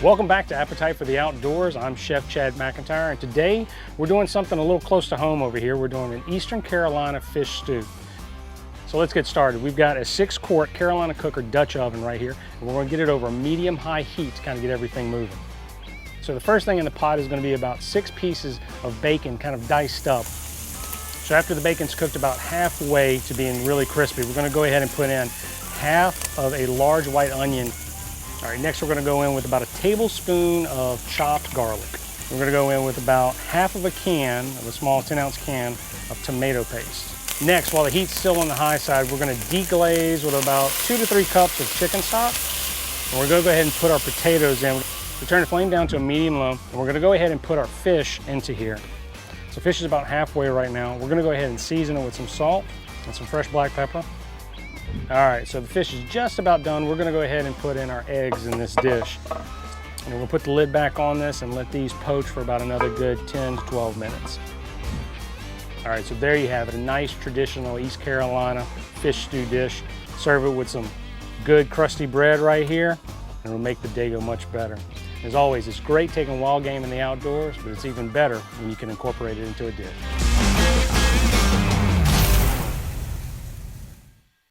Welcome back to Appetite for the Outdoors. I'm Chef Chad McIntyre, and today we're doing something a little close to home over here. We're doing an Eastern Carolina fish stew. So let's get started. We've got a 6-quart Carolina cooker Dutch oven right here, and we're going to get it over medium-high heat to kind of get everything moving. So the first thing in the pot is going to be about 6 pieces of bacon kind of diced up. So after the bacon's cooked about halfway to being really crispy, we're going to go ahead and put in half of a large white onion. All right, next we're going to go in with about a tablespoon of chopped garlic. We're going to go in with about half of a can, of a small 10-ounce can of tomato paste. Next, while the heat's still on the high side, we're going to deglaze with about 2 to 3 cups of chicken stock. And we're going to go ahead and put our potatoes in. We turn the flame down to a medium-low, and we're going to go ahead and put our fish into here. So fish is about halfway right now. We're going to go ahead and season it with some salt and some fresh black pepper. All right, so the fish is just about done. We're gonna go ahead and put in our eggs in this dish. And we'll put the lid back on this and let these poach for about another good 10 to 12 minutes. All right, so there you have it, a nice traditional East Carolina fish stew dish. Serve it with some good crusty bread right here, and it'll make the day go much better. As always, it's great taking wild game in the outdoors, but it's even better when you can incorporate it into a dish.